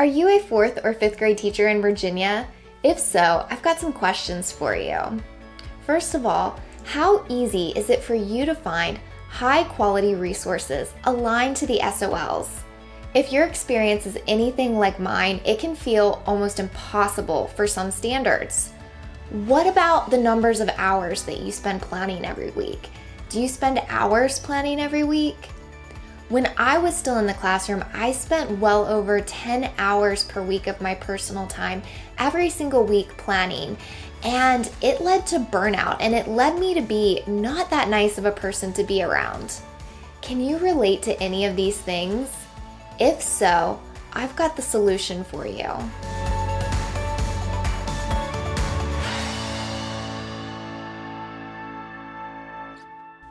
Are you a 4th or 5th grade teacher in Virginia? If so, I've got some questions for you. First of all, how easy is it for you to find high-quality resources aligned to the SOLs? If your experience is anything like mine, it can feel almost impossible for some standards. What about the numbers of hours that you spend planning every week? Do you spend hours planning every week? When I was still in the classroom, I spent well over 10 hours per week of my personal time every single week planning, and it led to burnout, and it led me to be not that nice of a person to be around. Can you relate to any of these things? If so, I've got the solution for you.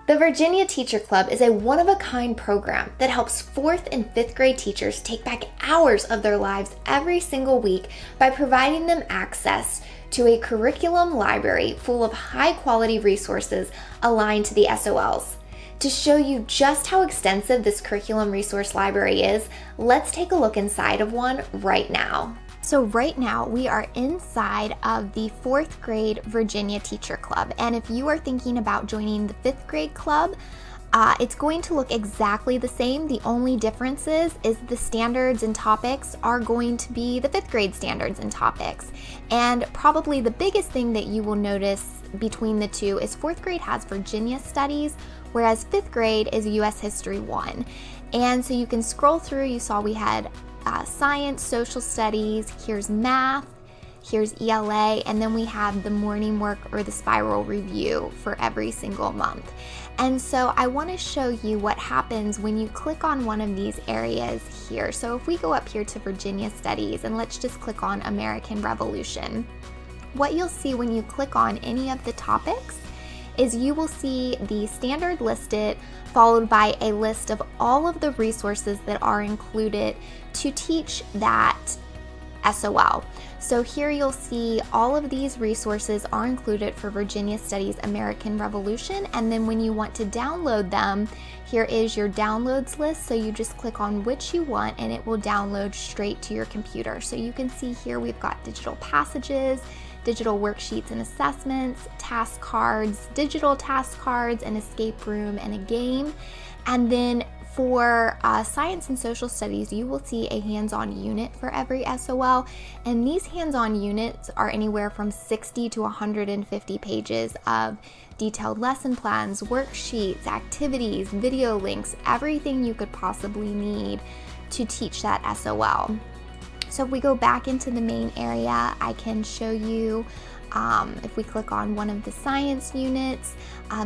The Virginia Teacher Club is a one-of-a-kind program that helps 4th and 5th grade teachers take back hours of their lives every single week by providing them access to a curriculum library full of high-quality resources aligned to the SOLs. To show you just how extensive this curriculum resource library is, let's take a look inside of one right now. So right now we are inside of the 4th grade Virginia Teacher Club, and if you are thinking about joining the 5th grade club, it's going to look exactly the same. The only difference is the standards and topics are going to be the 5th grade standards and topics. And probably the biggest thing that you will notice between the two is 4th grade has Virginia Studies, whereas 5th grade is US History 1. And so you can scroll through, you saw we had science, social studies, here's math, here's ELA, and then we have the morning work or the spiral review for every single month. And so I want to show you what happens when you click on one of these areas here. So if we go up here to Virginia Studies, and let's just click on American Revolution, what you'll see when you click on any of the topics is you will see the standard listed, followed by a list of all of the resources that are included to teach that SOL. So here you'll see all of these resources are included for Virginia Studies American Revolution, and then when you want to download them, here is your downloads list. So you just click on which you want and it will download straight to your computer. So you can see here we've got digital passages, digital worksheets and assessments, task cards, digital task cards, an escape room, and a game. And then for science and social studies, you will see a hands-on unit for every SOL, and these hands-on units are anywhere from 60 to 150 pages of detailed lesson plans, worksheets, activities, video links, everything you could possibly need to teach that SOL. So if we go back into the main area, I can show you if we click on one of the science units,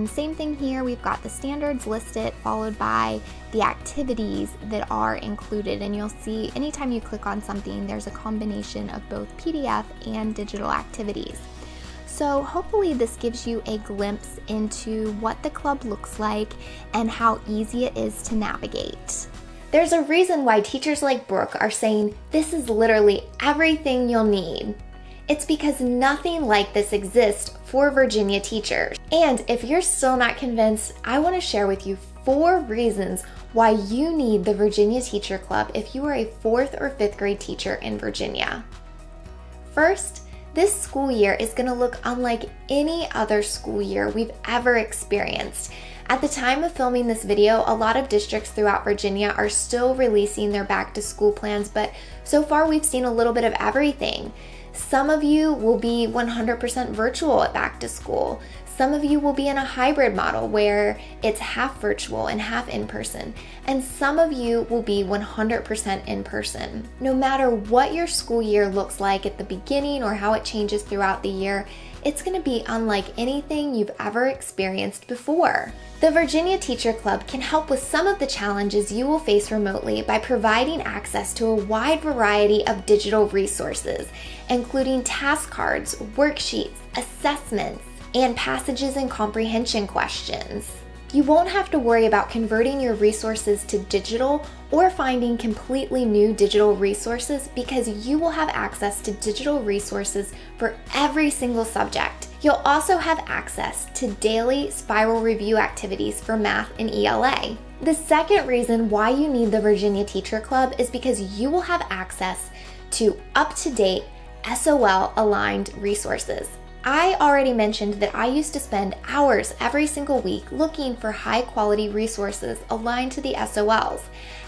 same thing here, we've got the standards listed followed by the activities that are included, and you'll see anytime you click on something there's a combination of both PDF and digital activities. So hopefully this gives you a glimpse into what the club looks like and how easy it is to navigate. There's a reason why teachers like Brooke are saying this is literally everything you'll need. It's because nothing like this exists for Virginia teachers. And if you're still not convinced, I want to share with you 4 reasons why you need the Virginia Teacher Club if you are a 4th or 5th grade teacher in Virginia. First, this school year is going to look unlike any other school year we've ever experienced. At the time of filming this video, a lot of districts throughout Virginia are still releasing their back to school plans, but so far we've seen a little bit of everything. Some of you will be 100% virtual at back to school. Some of you will be in a hybrid model where it's half virtual and half in person. And some of you will be 100% in person. No matter what your school year looks like at the beginning or how it changes throughout the year, it's going to be unlike anything you've ever experienced before. The Virginia Teacher Club can help with some of the challenges you will face remotely by providing access to a wide variety of digital resources, including task cards, worksheets, assessments, and passages and comprehension questions. You won't have to worry about converting your resources to digital or finding completely new digital resources because you will have access to digital resources for every single subject. You'll also have access to daily spiral review activities for math and ELA. The second reason why you need the Virginia Teacher Club is because you will have access to up-to-date SOL-aligned resources. I already mentioned that I used to spend hours every single week looking for high-quality resources aligned to the SOLs,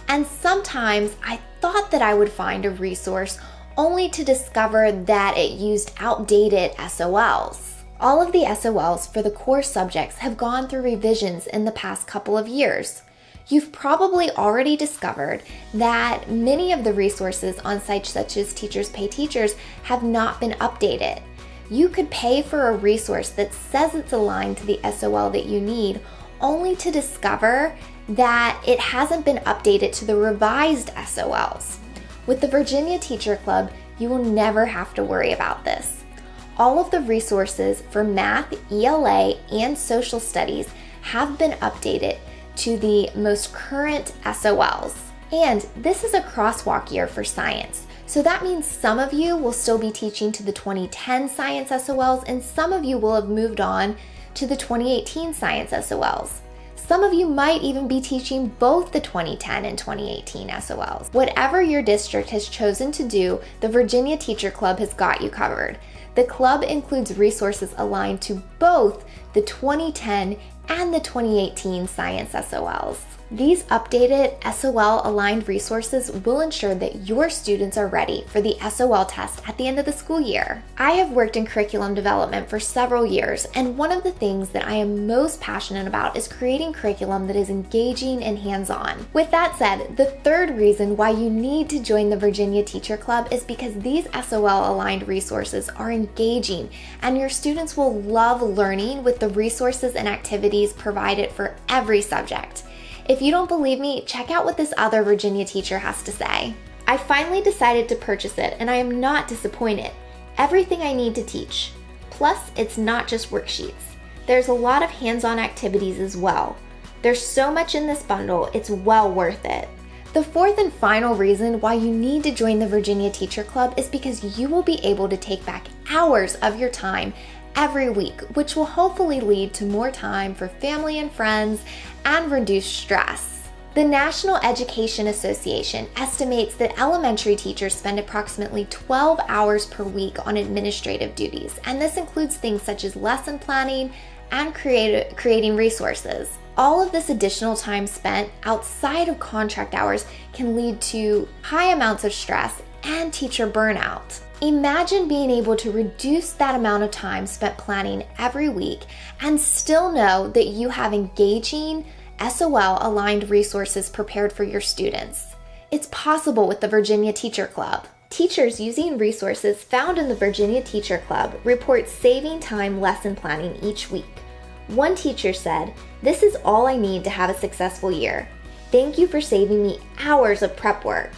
and sometimes I thought that I would find a resource only to discover that it used outdated SOLs. All of the SOLs for the core subjects have gone through revisions in the past couple of years. You've probably already discovered that many of the resources on sites such as Teachers Pay Teachers have not been updated. You could pay for a resource that says it's aligned to the SOL that you need, only to discover that it hasn't been updated to the revised SOLs. With the Virginia Teacher Club, you will never have to worry about this. All of the resources for math, ELA, and social studies have been updated to the most current SOLs. And this is a crosswalk year for science. So that means some of you will still be teaching to the 2010 science SOLs, and some of you will have moved on to the 2018 science SOLs. Some of you might even be teaching both the 2010 and 2018 SOLs. Whatever your district has chosen to do, the Virginia Teacher Club has got you covered. The club includes resources aligned to both the 2010 and the 2018 science SOLs. These updated SOL-aligned resources will ensure that your students are ready for the SOL test at the end of the school year. I have worked in curriculum development for several years, and one of the things that I am most passionate about is creating curriculum that is engaging and hands-on. With that said, the third reason why you need to join the Virginia Teacher Club is because these SOL-aligned resources are engaging, and your students will love learning with the resources and activities provided for every subject. If you don't believe me, check out what this other Virginia teacher has to say. I finally decided to purchase it, and I am not disappointed. Everything I need to teach. Plus, it's not just worksheets. There's a lot of hands-on activities as well. There's so much in this bundle, it's well worth it. The fourth and final reason why you need to join the Virginia Teacher Club is because you will be able to take back hours of your time every week, which will hopefully lead to more time for family and friends and reduced stress. The National Education Association estimates that elementary teachers spend approximately 12 hours per week on administrative duties, and this includes things such as lesson planning and creating resources. All of this additional time spent outside of contract hours can lead to high amounts of stress and teacher burnout. Imagine being able to reduce that amount of time spent planning every week and still know that you have engaging, SOL-aligned resources prepared for your students. It's possible with the Virginia Teacher Club. Teachers using resources found in the Virginia Teacher Club report saving time lesson planning each week. One teacher said, "This is all I need to have a successful year. Thank you for saving me hours of prep work."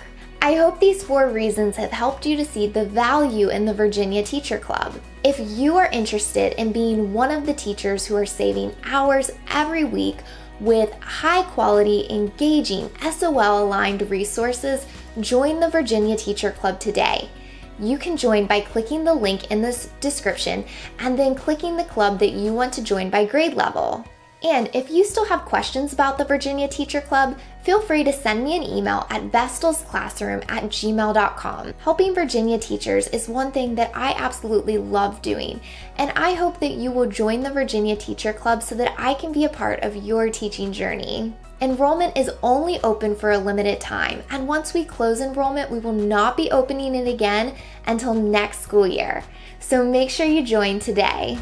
I hope these 4 reasons have helped you to see the value in the Virginia Teacher Club. If you are interested in being one of the teachers who are saving hours every week with high-quality, engaging, SOL-aligned resources, join the Virginia Teacher Club today. You can join by clicking the link in the description and then clicking the club that you want to join by grade level. And if you still have questions about the Virginia Teacher Club, feel free to send me an email at vestalsclassroom@gmail.com. Helping Virginia teachers is one thing that I absolutely love doing, and I hope that you will join the Virginia Teacher Club so that I can be a part of your teaching journey. Enrollment is only open for a limited time, and once we close enrollment, we will not be opening it again until next school year. So make sure you join today.